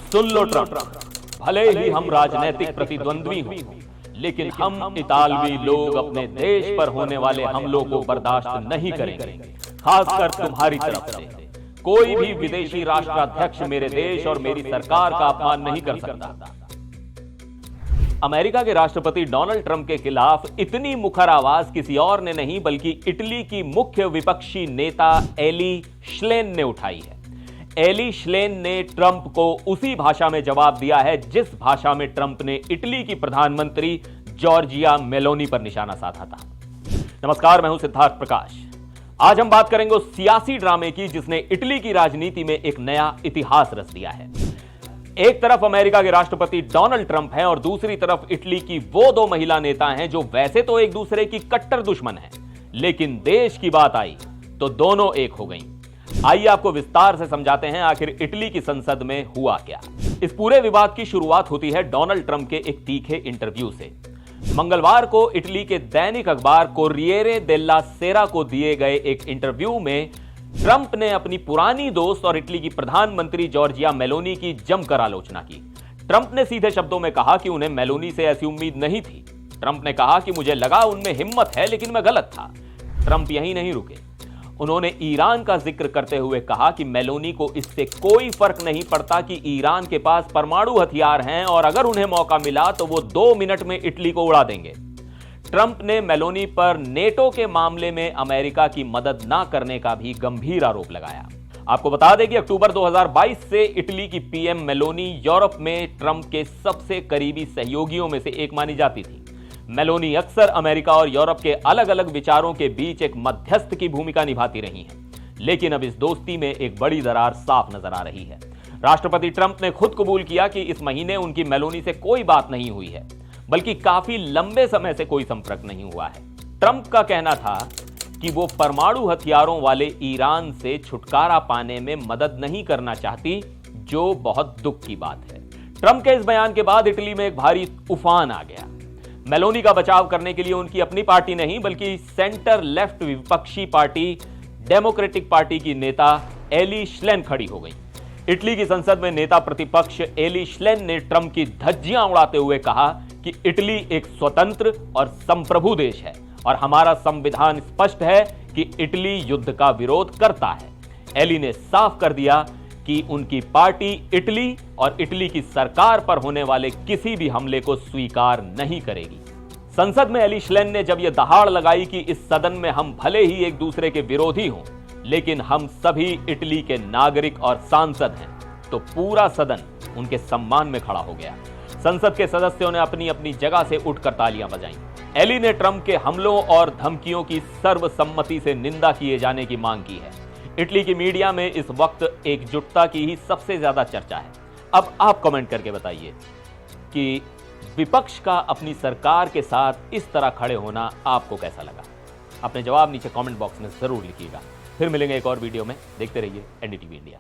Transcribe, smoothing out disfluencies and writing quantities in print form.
सुन लो Trump, भले ही हम राजनीतिक प्रतिद्वंद्वी हों, लेकिन हम इतालवी लोग अपने देश पर होने वाले हमलों को बर्दाश्त नहीं करेंगे, खासकर तुम्हारी तरफ से। कोई भी विदेशी राष्ट्राध्यक्ष मेरे देश और मेरी सरकार का अपमान नहीं कर सकता। अमेरिका के राष्ट्रपति डोनाल्ड ट्रंप के खिलाफ इतनी मुखर आवाज किसी और ने नहीं बल्कि इटली की मुख्य विपक्षी नेता एली श्लेन ने उठाई है। एली श्लेन ने ट्रंप को उसी भाषा में जवाब दिया है जिस भाषा में ट्रंप ने इटली की प्रधानमंत्री जॉर्जिया मेलोनी पर निशाना साधा था। नमस्कार, मैं हूं सिद्धार्थ प्रकाश। आज हम बात करेंगे उस सियासी ड्रामे की जिसने इटली की राजनीति में एक नया इतिहास रच दिया है। एक तरफ अमेरिका के राष्ट्रपति डोनाल्ड ट्रंप हैं और दूसरी तरफ इटली की वो दो महिला नेता हैं जो वैसे तो एक दूसरे की कट्टर दुश्मन हैं, लेकिन देश की बात आई तो दोनों एक हो गईं। आइए आपको विस्तार से समझाते हैं आखिर इटली की संसद में हुआ क्या। इस पूरे विवाद की शुरुआत होती है डोनाल्ड ट्रंप के एक तीखे इंटरव्यू से। मंगलवार को इटली के दैनिक अखबार कोरिएरे डेल्ला सेरा को दिए गए एक इंटरव्यू में ट्रंप ने अपनी पुरानी दोस्त और इटली की प्रधानमंत्री जॉर्जिया मेलोनी की जमकर आलोचना की। ट्रंप ने सीधे शब्दों में कहा कि उन्हें मेलोनी से ऐसी उम्मीद नहीं थी। ट्रंप ने कहा कि मुझे लगा उनमें हिम्मत है लेकिन मैं गलत था। ट्रंप यहीं नहीं रुके, उन्होंने ईरान का जिक्र करते हुए कहा कि मेलोनी को इससे कोई फर्क नहीं पड़ता कि ईरान के पास परमाणु हथियार हैं और अगर उन्हें मौका मिला तो वो 2 मिनट में इटली को उड़ा देंगे। ट्रंप ने मेलोनी पर नेटो के मामले में अमेरिका की मदद ना करने का भी गंभीर आरोप लगाया। आपको बता दें कि अक्टूबर 2022 से इटली की पीएम मेलोनी यूरोप में ट्रंप के सबसे करीबी सहयोगियों में से एक मानी जाती थी। मेलोनी अक्सर अमेरिका और यूरोप के अलग अलग विचारों के बीच एक मध्यस्थ की भूमिका निभाती रही हैं, लेकिन अब इस दोस्ती में एक बड़ी दरार साफ नजर आ रही है। राष्ट्रपति ट्रंप ने खुद कबूल किया कि इस महीने उनकी मेलोनी से कोई बात नहीं हुई है, बल्कि काफी लंबे समय से कोई संपर्क नहीं हुआ है। ट्रंप का कहना था कि वो परमाणु हथियारों वाले ईरान से छुटकारा पाने में मदद नहीं करना चाहती, जो बहुत दुख की बात है। ट्रंप के इस बयान के बाद इटली में एक भारी तूफान आ गया। मेलोनी का बचाव करने के लिए उनकी अपनी पार्टी नहीं बल्कि सेंटर लेफ्ट विपक्षी पार्टी डेमोक्रेटिक पार्टी की नेता एली श्लेन खड़ी हो गई। इटली की संसद में नेता प्रतिपक्ष एली श्लेन ने ट्रंप की धज्जियां उड़ाते हुए कहा कि इटली एक स्वतंत्र और संप्रभु देश है और हमारा संविधान स्पष्ट है कि इटली युद्ध का विरोध करता है। एली ने साफ कर दिया कि उनकी पार्टी इटली और इटली की सरकार पर होने वाले किसी भी हमले को स्वीकार नहीं करेगी। संसद में एली श्लेन ने जब यह दहाड़ लगाई कि इस सदन में हम भले ही एक दूसरे के विरोधी हों, लेकिन हम सभी इटली के नागरिक और सांसद हैं, तो पूरा सदन उनके सम्मान में खड़ा हो गया। संसद के सदस्यों ने अपनी अपनी जगह से उठकर तालियां बजाईं। एली ने ट्रंप के हमलों और धमकियों की सर्वसम्मति से निंदा किए जाने की मांग की है। इटली की मीडिया में इस वक्त एकजुटता की ही सबसे ज्यादा चर्चा है। अब आप कमेंट करके बताइए कि विपक्ष का अपनी सरकार के साथ इस तरह खड़े होना आपको कैसा लगा। अपने जवाब नीचे कमेंट बॉक्स में जरूर लिखिएगा। फिर मिलेंगे एक और वीडियो में। देखते रहिए एनडीटीवी इंडिया।